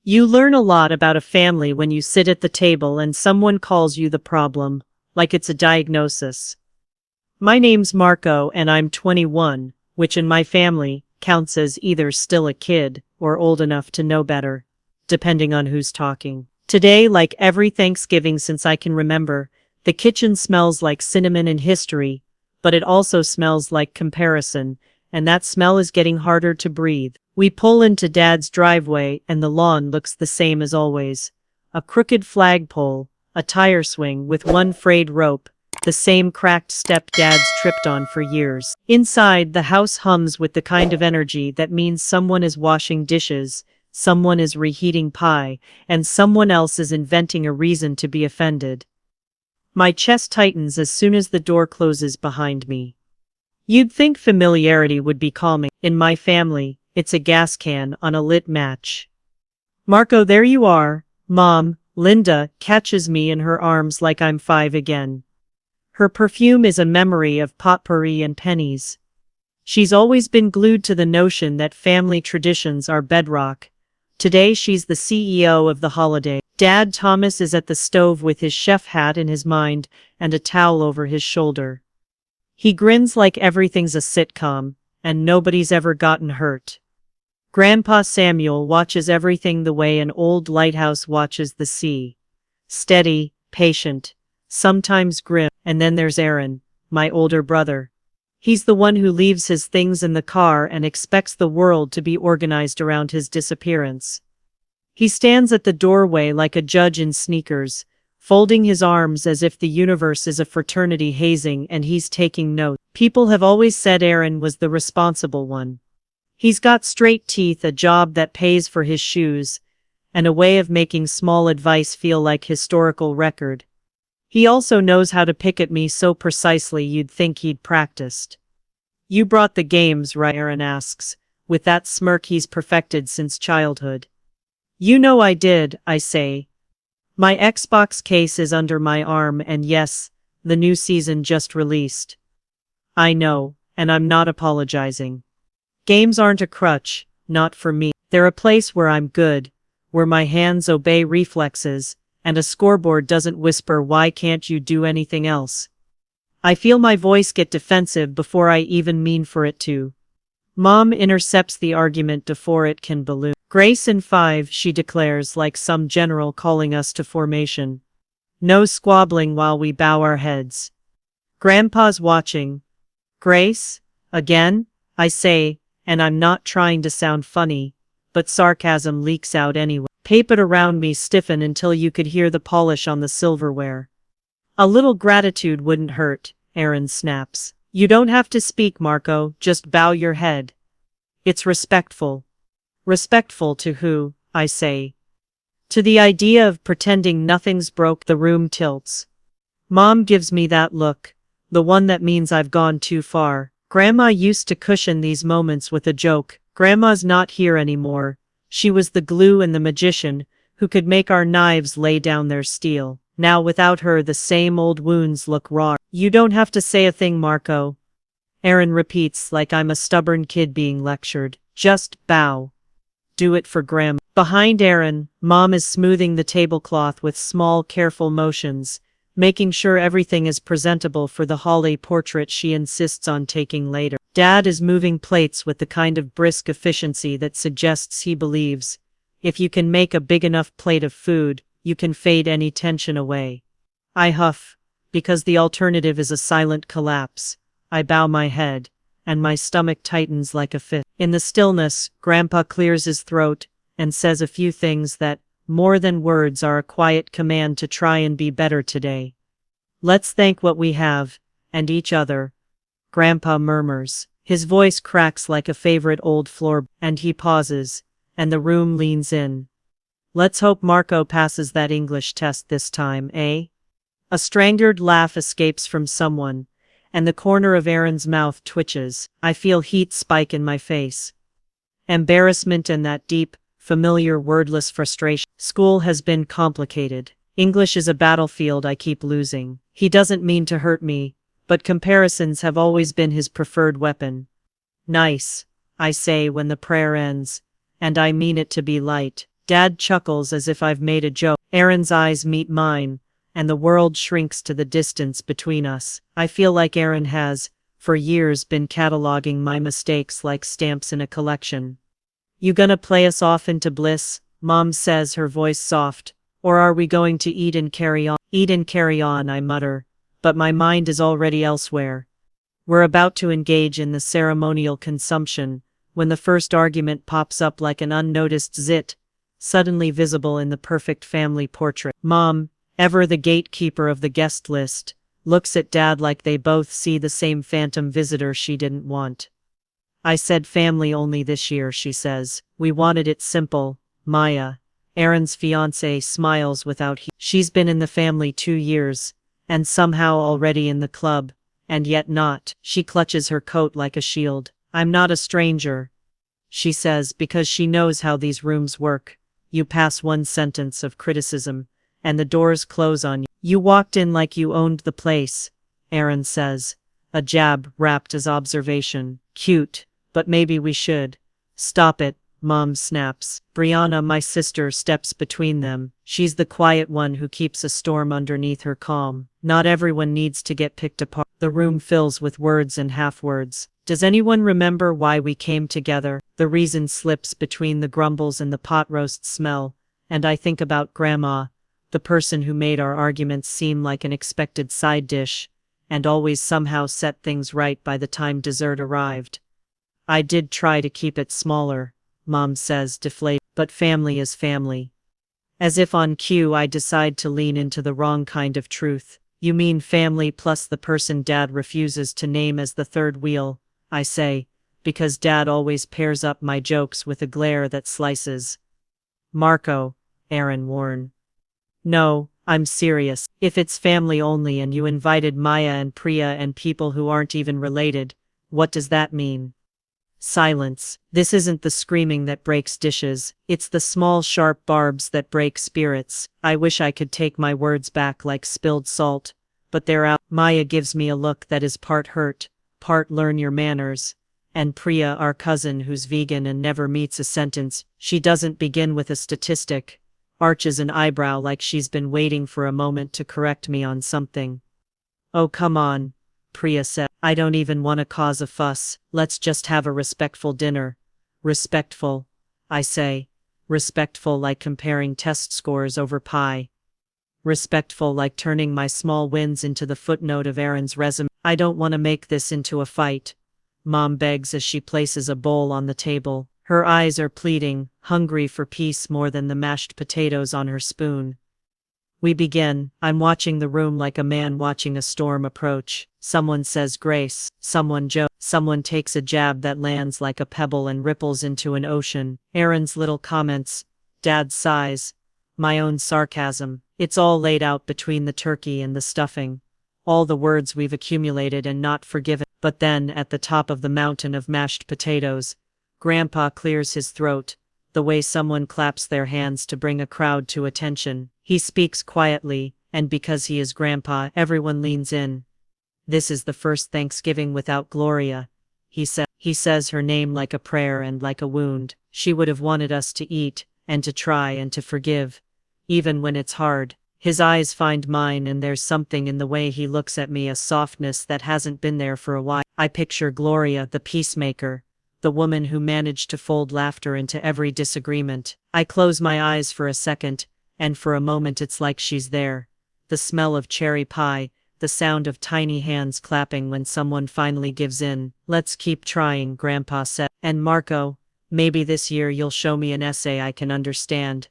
You learn a lot about a family when you sit at the table and someone calls you the problem, like it's a diagnosis. My name's Marco and I'm 21, which in my family counts as either still a kid or old enough to know better, depending on who's talking. Today, like every Thanksgiving since I can remember, the kitchen smells like cinnamon and history, but it also smells like comparison, and that smell is getting harder to breathe. We pull into Dad's driveway and the lawn looks the same as always. A crooked flagpole, a tire swing with one frayed rope, the same cracked step Dad's tripped on for years. Inside, the house hums with the kind of energy that means someone is washing dishes, someone is reheating pie, and someone else is inventing a reason to be offended. My chest tightens as soon as the door closes behind me. You'd think familiarity would be calming. In my family, it's a gas can on a lit match. Marco, there you are, Mom. Linda catches me in her arms like I'm 5 again. Her perfume is a memory of potpourri and pennies. She's always been glued to the notion that family traditions are bedrock. Today she's the CEO of the holiday. Dad Thomas is at the stove with his chef hat in his mind and a towel over his shoulder. He grins like everything's a sitcom, and nobody's ever gotten hurt. Grandpa Samuel watches everything the way an old lighthouse watches the sea. Steady, patient, sometimes grim. And then there's Aaron, my older brother. He's the one who leaves his things in the car and expects the world to be organized around his disappearance. He stands at the doorway like a judge in sneakers, folding his arms as if the universe is a fraternity hazing and he's taking notes. People have always said Aaron was the responsible one. He's got straight teeth, a job that pays for his shoes, and a way of making small advice feel like historical record. He also knows how to pick at me so precisely you'd think he'd practiced. You brought the games, right? Aaron asks, with that smirk he's perfected since childhood. You know I did, I say. My Xbox case is under my arm and yes, the new season just released. I know, and I'm not apologizing. Games aren't a crutch, not for me. They're a place where I'm good, where my hands obey reflexes, and a scoreboard doesn't whisper, "Why can't you do anything else?" I feel my voice get defensive before I even mean for it to. Mom intercepts the argument before it can balloon. Grace in 5, she declares like some general calling us to formation. No squabbling while we bow our heads. Grandpa's watching. Grace? Again? I say, and I'm not trying to sound funny, but sarcasm leaks out anyway. Paper around me stiffen until you could hear the polish on the silverware. A little gratitude wouldn't hurt, Aaron snaps. You don't have to speak, Marco, just bow your head. It's respectful. Respectful to who, I say. To the idea of pretending nothing's broke. The room tilts. Mom gives me that look, the one that means I've gone too far. Grandma used to cushion these moments with a joke. Grandma's not here anymore. She was the glue and the magician who could make our knives lay down their steel. Now without her the same old wounds look raw. You don't have to say a thing, Marco. Aaron repeats like I'm a stubborn kid being lectured. Just bow. Do it for Grandma. Behind Aaron, Mom is smoothing the tablecloth with small, careful motions, making sure everything is presentable for the Holly portrait she insists on taking later. Dad is moving plates with the kind of brisk efficiency that suggests he believes, if you can make a big enough plate of food, you can fade any tension away. I huff, because the alternative is a silent collapse. I bow my head, and my stomach tightens like a fist. In the stillness, Grandpa clears his throat and says a few things that, more than words, are a quiet command to try and be better today. Let's thank what we have, and each other. Grandpa murmurs. His voice cracks like a favorite old floor, and he pauses, and the room leans in. Let's hope Marco passes that English test this time, eh? A strangled laugh escapes from someone, and the corner of Aaron's mouth twitches. I feel heat spike in my face. Embarrassment and that deep, familiar wordless frustration. School has been complicated. English is a battlefield I keep losing. He doesn't mean to hurt me, but comparisons have always been his preferred weapon. Nice, I say when the prayer ends, and I mean it to be light. Dad chuckles as if I've made a joke. Aaron's eyes meet mine, and the world shrinks to the distance between us. I feel like Aaron has, for years, been cataloging my mistakes like stamps in a collection. You gonna play us off into bliss? Mom says, her voice soft. Or are we going to eat and carry on? Eat and carry on, I mutter. But my mind is already elsewhere. We're about to engage in the ceremonial consumption, when the first argument pops up like an unnoticed zit, suddenly visible in the perfect family portrait. Mom, ever the gatekeeper of the guest list, looks at Dad like they both see the same phantom visitor she didn't want. I said family only this year, she says. We wanted it simple. Maya, Aaron's fiancée, smiles without she's been in the family 2 years, and somehow already in the club, and yet not. She clutches her coat like a shield. I'm not a stranger, she says, because she knows how these rooms work. You pass one sentence of criticism, and the doors close on you. You walked in like you owned the place, Aaron says, a jab wrapped as observation. Cute, but maybe we should. Stop it, Mom snaps. Brianna, my sister, steps between them. She's the quiet one who keeps a storm underneath her calm. Not everyone needs to get picked apart. The room fills with words and half-words. Does anyone remember why we came together? The reason slips between the grumbles and the pot roast smell, and I think about Grandma, the person who made our arguments seem like an expected side dish, and always somehow set things right by the time dessert arrived. I did try to keep it smaller, Mom says, deflated, but family is family. As if on cue, I decide to lean into the wrong kind of truth. You mean family plus the person Dad refuses to name as the third wheel, I say, because Dad always pairs up my jokes with a glare that slices. Marco, Aaron warns. No, I'm serious. If it's family only and you invited Maya and Priya and people who aren't even related, what does that mean? Silence. This isn't the screaming that breaks dishes, it's the small sharp barbs that break spirits. I wish I could take my words back like spilled salt, but they're out. Maya gives me a look that is part hurt, part learn your manners. And Priya, our cousin who's vegan and never meets a sentence, she doesn't begin with a statistic, arches an eyebrow like she's been waiting for a moment to correct me on something. Oh, come on, Priya said. I don't even want to cause a fuss. Let's just have a respectful dinner. Respectful, I say. Respectful like comparing test scores over pie. Respectful like turning my small wins into the footnote of Aaron's resume. I don't want to make this into a fight, Mom begs as she places a bowl on the table. Her eyes are pleading, hungry for peace more than the mashed potatoes on her spoon. We begin. I'm watching the room like a man watching a storm approach. Someone says grace, someone jokes, someone takes a jab that lands like a pebble and ripples into an ocean. Aaron's little comments, Dad's sighs, my own sarcasm. It's all laid out between the turkey and the stuffing. All the words we've accumulated and not forgiven. But then, at the top of the mountain of mashed potatoes, Grandpa clears his throat, the way someone claps their hands to bring a crowd to attention. He speaks quietly, and because he is Grandpa, everyone leans in. This is the first Thanksgiving without Gloria, he said. He says her name like a prayer and like a wound. She would have wanted us to eat, and to try and to forgive, even when it's hard. His eyes find mine, and there's something in the way he looks at me, a softness that hasn't been there for a while. I picture Gloria, the peacemaker, the woman who managed to fold laughter into every disagreement. I close my eyes for a second, and for a moment it's like she's there. The smell of cherry pie, the sound of tiny hands clapping when someone finally gives in. Let's keep trying, Grandpa said. And Marco, maybe this year you'll show me an essay I can understand.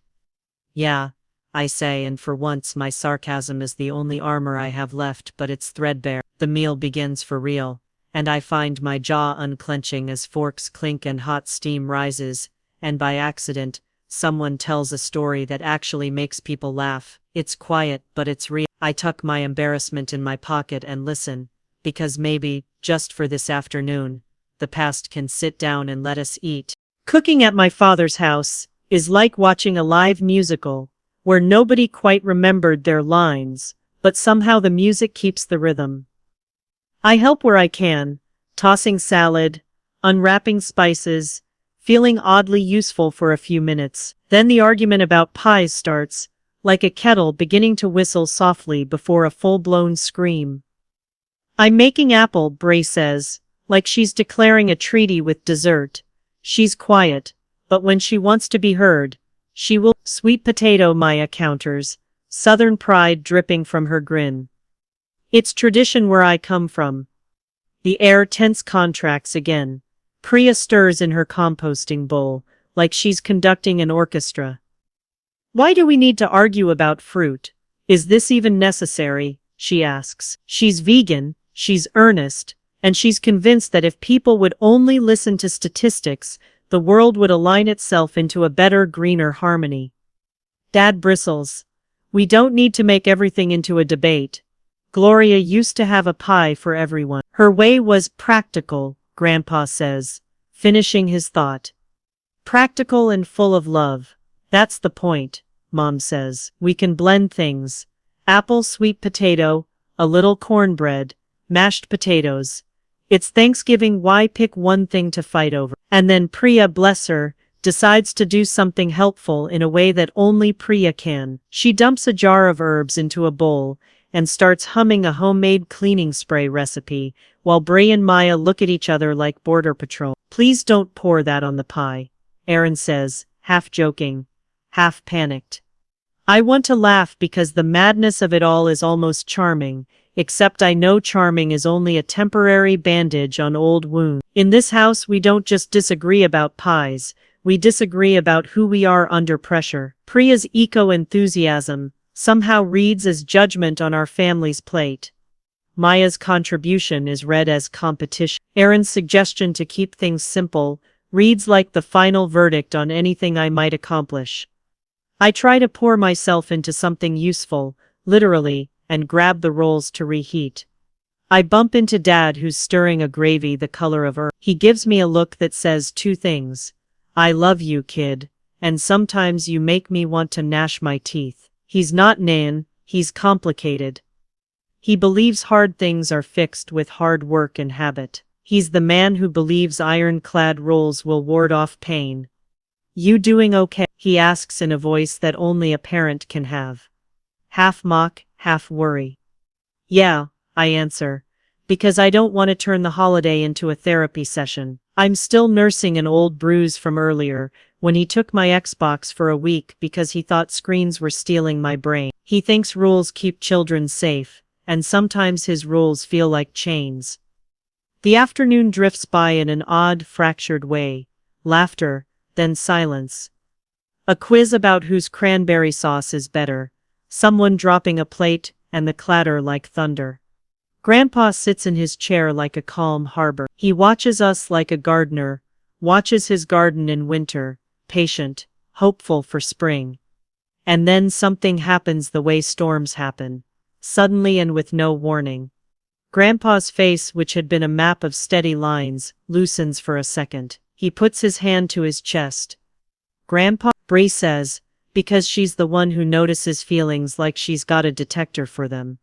Yeah, I say, and for once my sarcasm is the only armor I have left, but it's threadbare. The meal begins for real, and I find my jaw unclenching as forks clink and hot steam rises, and by accident, someone tells a story that actually makes people laugh. It's quiet, but it's real. I tuck my embarrassment in my pocket and listen, because maybe, just for this afternoon, the past can sit down and let us eat. Cooking at my father's house is like watching a live musical, where nobody quite remembered their lines, but somehow the music keeps the rhythm. I help where I can, tossing salad, unwrapping spices, feeling oddly useful for a few minutes. Then the argument about pies starts, like a kettle beginning to whistle softly before a full-blown scream. "I'm making apple," Bray says, like she's declaring a treaty with dessert. She's quiet, but when she wants to be heard, she will. "Sweet potato," Maya counters, Southern pride dripping from her grin. "It's tradition where I come from." The air tense contracts again. Priya stirs in her composting bowl, like she's conducting an orchestra. "Why do we need to argue about fruit? Is this even necessary?" she asks. She's vegan, she's earnest, and she's convinced that if people would only listen to statistics, the world would align itself into a better, greener harmony. Dad bristles. "We don't need to make everything into a debate. Gloria used to have a pie for everyone. Her way was practical," Grandpa says, finishing his thought. "Practical and full of love. That's the point," Mom says. "We can blend things. Apple, sweet potato, a little cornbread, mashed potatoes. It's Thanksgiving, why pick one thing to fight over?" And then Priya, bless her, decides to do something helpful in a way that only Priya can. She dumps a jar of herbs into a bowl and starts humming a homemade cleaning spray recipe, while Bray and Maya look at each other like Border Patrol. "Please don't pour that on the pie," Aaron says, half joking, half panicked. I want to laugh because the madness of it all is almost charming, except I know charming is only a temporary bandage on old wounds. In this house we don't just disagree about pies, we disagree about who we are under pressure. Priya's eco-enthusiasm somehow reads as judgment on our family's plate. Maya's contribution is read as competition. Aaron's suggestion to keep things simple reads like the final verdict on anything I might accomplish. I try to pour myself into something useful, literally, and grab the rolls to reheat. I bump into Dad, who's stirring a gravy the color of earth. He gives me a look that says two things. "I love you, kid, and sometimes you make me want to gnash my teeth." He's not Nan, he's complicated. He believes hard things are fixed with hard work and habit. He's the man who believes ironclad rules will ward off pain. "You doing okay?" he asks in a voice that only a parent can have. Half mock, half worry. "Yeah," I answer, because I don't want to turn the holiday into a therapy session. I'm still nursing an old bruise from earlier, when he took my Xbox for a week because he thought screens were stealing my brain. He thinks rules keep children safe, and sometimes his rules feel like chains. The afternoon drifts by in an odd, fractured way. Laughter, then silence. A quiz about whose cranberry sauce is better. Someone dropping a plate, and the clatter like thunder. Grandpa sits in his chair like a calm harbor. He watches us like a gardener, watches his garden in winter, patient, hopeful for spring. And then something happens the way storms happen, suddenly and with no warning. Grandpa's face, which had been a map of steady lines, loosens for a second. He puts his hand to his chest. "Grandpa," Bree says, because she's the one who notices feelings like she's got a detector for them.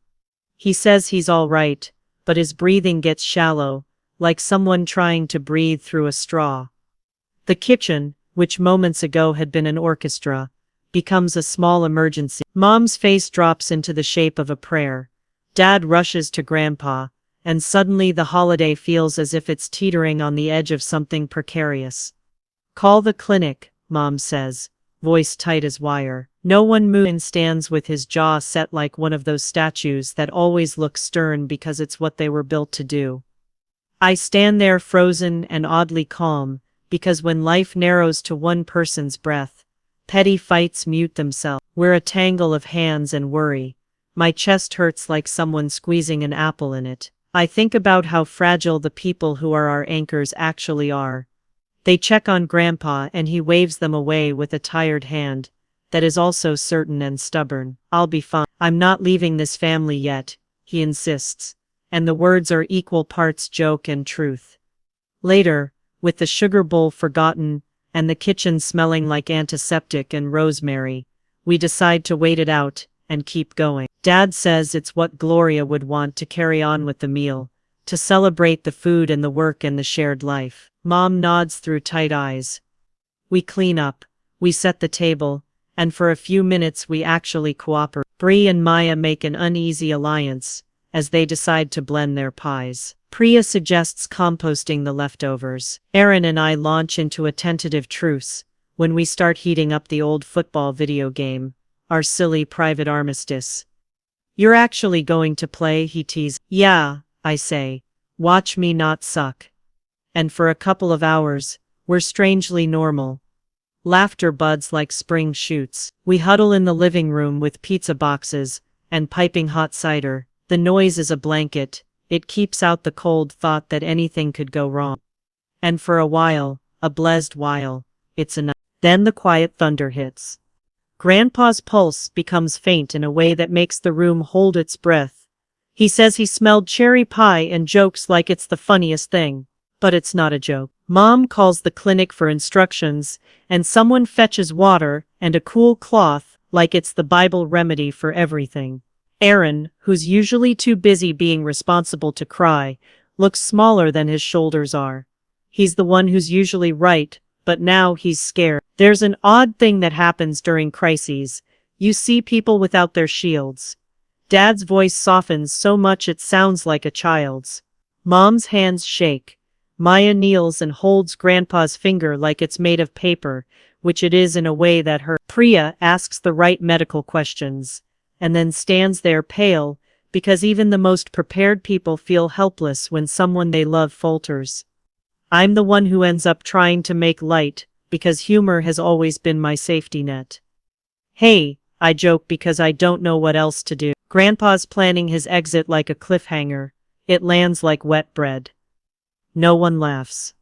He says he's all right, but his breathing gets shallow, like someone trying to breathe through a straw. The kitchen, which moments ago had been an orchestra, becomes a small emergency. Mom's face drops into the shape of a prayer. Dad rushes to Grandpa, and suddenly the holiday feels as if it's teetering on the edge of something precarious. "Call the clinic," Mom says, voice tight as wire. No one moves and stands with his jaw set like one of those statues that always look stern because it's what they were built to do. I stand there frozen and oddly calm, because when life narrows to one person's breath, petty fights mute themselves. We're a tangle of hands and worry. My chest hurts like someone squeezing an apple in it. I think about how fragile the people who are our anchors actually are. They check on Grandpa and he waves them away with a tired hand that is also certain and stubborn. "I'll be fine. I'm not leaving this family yet," he insists, and the words are equal parts joke and truth. Later, with the sugar bowl forgotten and the kitchen smelling like antiseptic and rosemary, we decide to wait it out and keep going. Dad says it's what Gloria would want to carry on with the meal, to celebrate the food and the work and the shared life. Mom nods through tight eyes, We clean up, we set the table, and for a few minutes we actually cooperate. Bree and Maya make an uneasy alliance, as they decide to blend their pies. Priya suggests composting the leftovers. Aaron and I launch into a tentative truce, when we start heating up the old football video game, our silly private armistice. "You're actually going to play?" he teases. "Yeah," I say. "Watch me not suck." And for a couple of hours, we're strangely normal. Laughter buds like spring shoots. We huddle in the living room with pizza boxes and piping hot cider. The noise is a blanket. It keeps out the cold thought that anything could go wrong. And for a while, a blessed while, it's enough. Then the quiet thunder hits. Grandpa's pulse becomes faint in a way that makes the room hold its breath. He says he smelled cherry pie and jokes like it's the funniest thing. But it's not a joke. Mom calls the clinic for instructions, and someone fetches water and a cool cloth like it's the Bible remedy for everything. Aaron, who's usually too busy being responsible to cry, looks smaller than his shoulders are. He's the one who's usually right, but now he's scared. There's an odd thing that happens during crises. You see people without their shields. Dad's voice softens so much it sounds like a child's. Mom's hands shake. Maya kneels and holds Grandpa's finger like it's made of paper, which it is in a way that hurts. Priya asks the right medical questions, and then stands there pale, because even the most prepared people feel helpless when someone they love falters. I'm the one who ends up trying to make light, because humor has always been my safety net. "Hey," I joke because I don't know what else to do. Grandpa's planning his exit like a cliffhanger. It lands like wet bread. No one laughs.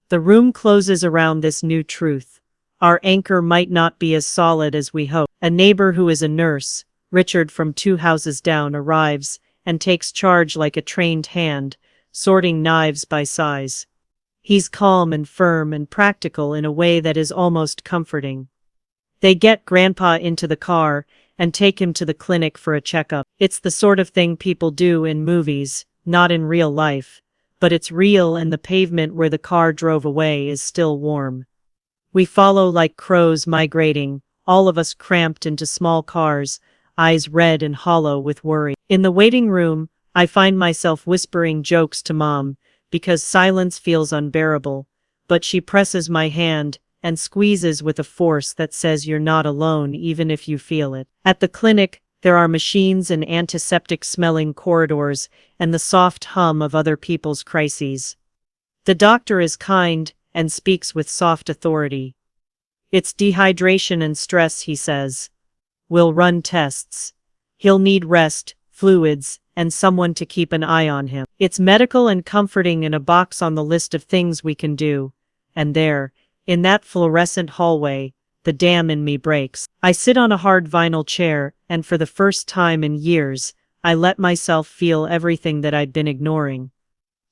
The room closes around this new truth. Our anchor might not be as solid as we hope. A neighbor who is a nurse, Richard from 2 houses down, arrives and takes charge like a trained hand, sorting knives by size. He's calm and firm and practical in a way that is almost comforting. They get Grandpa into the car and take him to the clinic for a checkup. It's the sort of thing people do in movies, not in real life. But it's real, and the pavement where the car drove away is still warm. We follow like crows migrating, all of us cramped into small cars, eyes red and hollow with worry. In the waiting room, I find myself whispering jokes to Mom, because silence feels unbearable, but she presses my hand and squeezes with a force that says you're not alone even if you feel it. At the clinic, there are machines and antiseptic-smelling corridors and the soft hum of other people's crises. The doctor is kind and speaks with soft authority. "It's dehydration and stress," he says. "We'll run tests. He'll need rest, fluids, and someone to keep an eye on him." It's medical and comforting in a box on the list of things we can do. And there, in that fluorescent hallway, the dam in me breaks. I sit on a hard vinyl chair, and for the first time in years, I let myself feel everything that I'd been ignoring.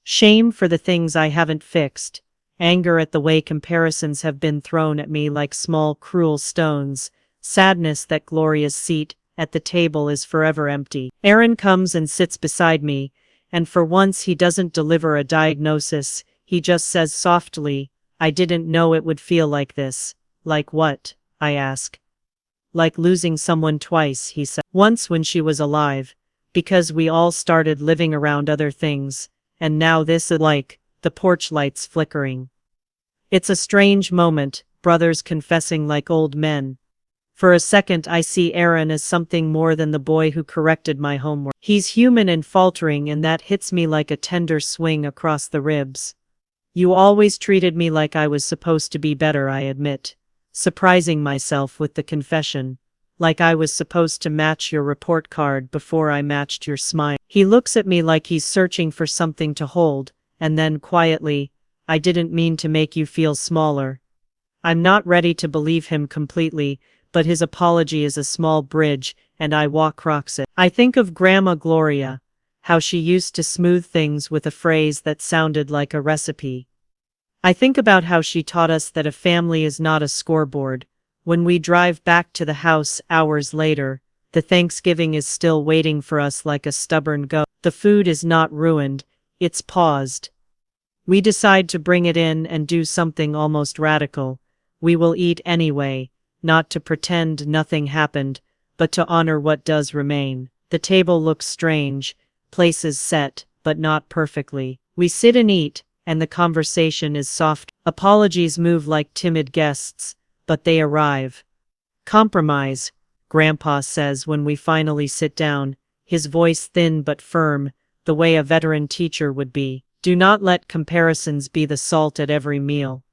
Shame for the things I haven't fixed, anger at the way comparisons have been thrown at me like small cruel stones, sadness that Gloria's seat at the table is forever empty. Aaron comes and sits beside me, and for once he doesn't deliver a diagnosis, he just says softly, "I didn't know it would feel like this." "Like what?" I ask. "Like losing someone twice," he said. "Once when she was alive, because we all started living around other things, and now this is like, the porch lights flickering." It's a strange moment, brothers confessing like old men. For a second I see Aaron as something more than the boy who corrected my homework. He's human and faltering, and that hits me like a tender swing across the ribs. "You always treated me like I was supposed to be better," I admit, surprising myself with the confession, "like I was supposed to match your report card before I matched your smile." He looks at me like he's searching for something to hold, and then quietly, "I didn't mean to make you feel smaller." I'm not ready to believe him completely, but his apology is a small bridge, and I walk across it. I think of Grandma Gloria, how she used to smooth things with a phrase that sounded like a recipe. I think about how she taught us that a family is not a scoreboard. When we drive back to the house hours later, the Thanksgiving is still waiting for us like a stubborn goat. The food is not ruined, it's paused. We decide to bring it in and do something almost radical. We will eat anyway, not to pretend nothing happened, but to honor what does remain. The table looks strange, places set, but not perfectly. We sit and eat, and the conversation is soft. Apologies move like timid guests, but they arrive. Compromise, Grandpa says when we finally sit down, his voice thin but firm, the way a veteran teacher would be. Do not let comparisons be the salt at every meal.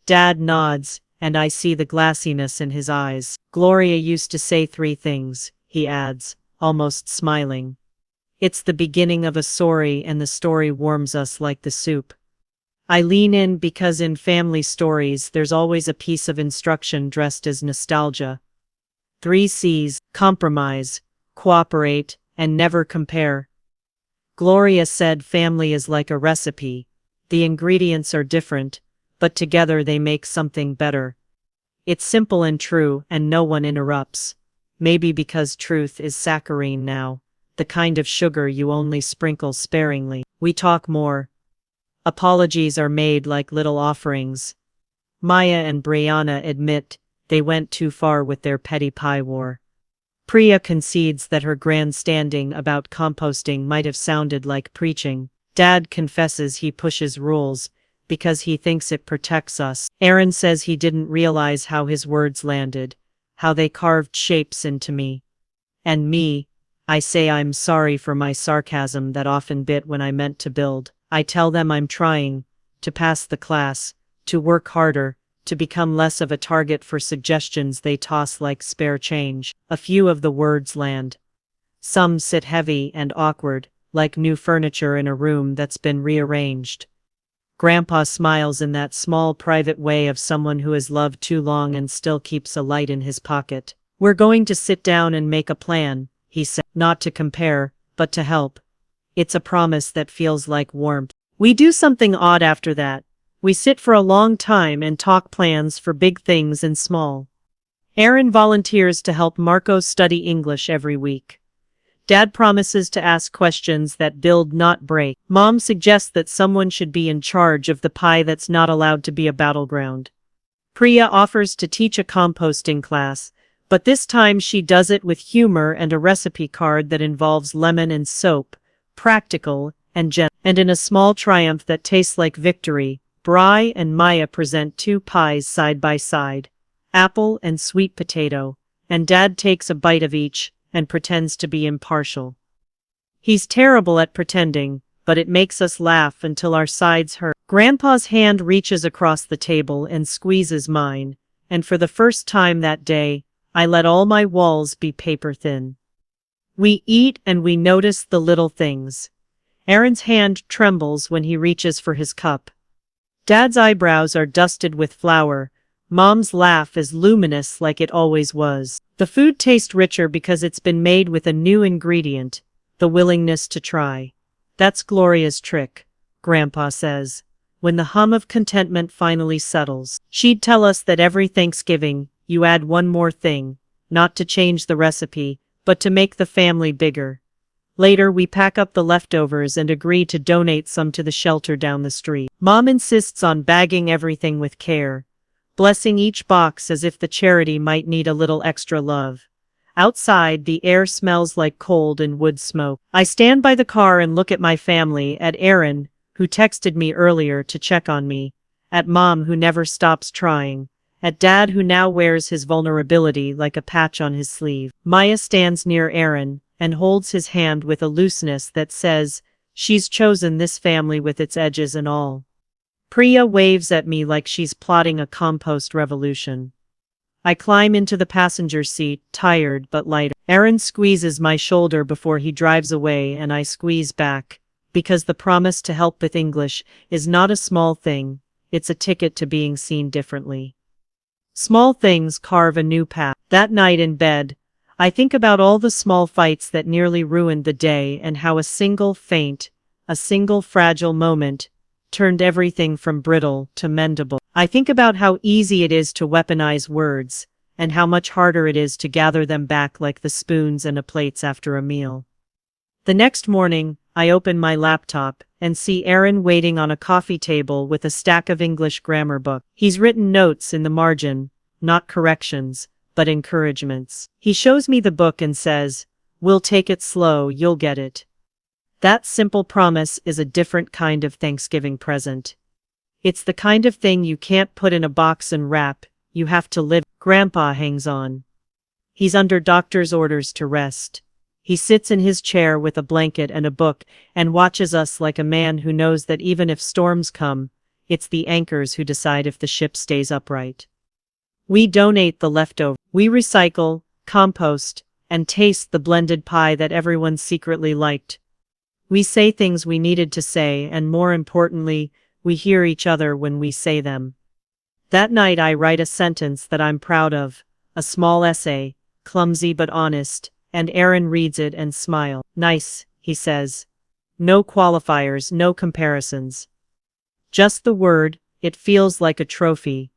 Dad nods, and I see the glassiness in his eyes. Gloria used to say 3 things, he adds, almost smiling. It's the beginning of a story, and the story warms us like the soup. I lean in because in family stories there's always a piece of instruction dressed as nostalgia. 3 C's: compromise, cooperate, and never compare. Gloria said family is like a recipe. The ingredients are different, but together they make something better. It's simple and true, and no one interrupts. Maybe because truth is saccharine now, the kind of sugar you only sprinkle sparingly. We talk more. Apologies are made like little offerings. Maya and Brianna admit they went too far with their petty pie war. Priya concedes that her grandstanding about composting might have sounded like preaching. Dad confesses he pushes rules because he thinks it protects us. Aaron says he didn't realize how his words landed, how they carved shapes into me. And me, I say I'm sorry for my sarcasm that often bit when I meant to build. I tell them I'm trying to pass the class, to work harder, to become less of a target for suggestions they toss like spare change. A few of the words land. Some sit heavy and awkward, like new furniture in a room that's been rearranged. Grandpa smiles in that small private way of someone who has loved too long and still keeps a light in his pocket. We're going to sit down and make a plan, he said, not to compare, but to help. It's a promise that feels like warmth. We do something odd after that. We sit for a long time and talk plans for big things and small. Aaron volunteers to help Marco study English every week. Dad promises to ask questions that build, not break. Mom suggests that someone should be in charge of the pie that's not allowed to be a battleground. Priya offers to teach a composting class, but this time she does it with humor and a recipe card that involves lemon and soap, practical and gentle. And in a small triumph that tastes like victory, Bri and Maya present 2 pies side by side, apple and sweet potato, and Dad takes a bite of each and pretends to be impartial. He's terrible at pretending, but it makes us laugh until our sides hurt. Grandpa's hand reaches across the table and squeezes mine, and for the first time that day, I let all my walls be paper thin. We eat and we notice the little things. Aaron's hand trembles when he reaches for his cup. Dad's eyebrows are dusted with flour. Mom's laugh is luminous like it always was. The food tastes richer because it's been made with a new ingredient, the willingness to try. That's Gloria's trick, Grandpa says. When the hum of contentment finally settles, she'd tell us that every Thanksgiving, you add one more thing, not to change the recipe, but to make the family bigger. Later we pack up the leftovers and agree to donate some to the shelter down the street. Mom insists on bagging everything with care, blessing each box as if the charity might need a little extra love. Outside, the air smells like cold and wood smoke. I stand by the car and look at my family, at Aaron, who texted me earlier to check on me, at Mom who never stops trying, at Dad who now wears his vulnerability like a patch on his sleeve. Maya stands near Aaron and holds his hand with a looseness that says, she's chosen this family with its edges and all. Priya waves at me like she's plotting a compost revolution. I climb into the passenger seat, tired but lighter. Aaron squeezes my shoulder before he drives away and I squeeze back, because the promise to help with English is not a small thing, it's a ticket to being seen differently. Small things carve a new path. That night in bed, I think about all the small fights that nearly ruined the day and how a single feint, a single fragile moment, turned everything from brittle to mendable. I think about how easy it is to weaponize words, and how much harder it is to gather them back like the spoons and the plates after a meal. The next morning, I open my laptop and see Aaron waiting on a coffee table with a stack of English grammar books. He's written notes in the margin, not corrections, but encouragements. He shows me the book and says, "We'll take it slow, you'll get it." That simple promise is a different kind of Thanksgiving present. It's the kind of thing you can't put in a box and wrap, you have to live. Grandpa hangs on. He's under doctor's orders to rest. He sits in his chair with a blanket and a book and watches us like a man who knows that even if storms come, it's the anchors who decide if the ship stays upright. We donate the leftover. We recycle, compost, and taste the blended pie that everyone secretly liked. We say things we needed to say, and more importantly, we hear each other when we say them. That night I write a sentence that I'm proud of, a small essay, clumsy but honest, and Aaron reads it and smiles. "Nice," he says. No qualifiers, no comparisons. Just the word, it feels like a trophy.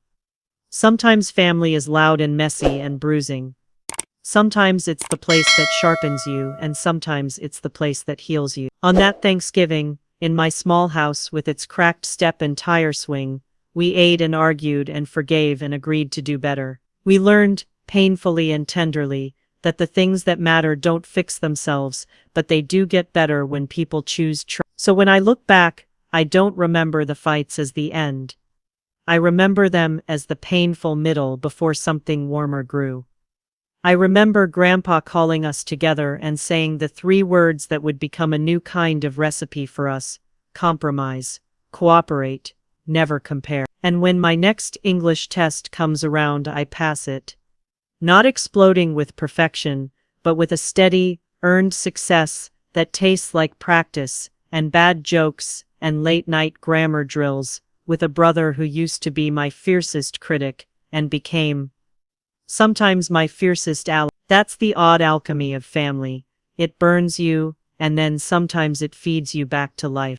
Sometimes family is loud and messy and bruising. Sometimes it's the place that sharpens you, and sometimes it's the place that heals you. On that Thanksgiving, in my small house with its cracked step and tire swing, we ate and argued and forgave and agreed to do better. We learned, painfully and tenderly, that the things that matter don't fix themselves, but they do get better when people choose trust. So when I look back, I don't remember the fights as the end. I remember them as the painful middle before something warmer grew. I remember Grandpa calling us together and saying the 3 words that would become a new kind of recipe for us: compromise, cooperate, never compare. And when my next English test comes around, I pass it. Not exploding with perfection, but with a steady, earned success that tastes like practice, and bad jokes, and late-night grammar drills, with a brother who used to be my fiercest critic, and became sometimes my fiercest ally. That's the odd alchemy of family. It burns you, and then sometimes it feeds you back to life.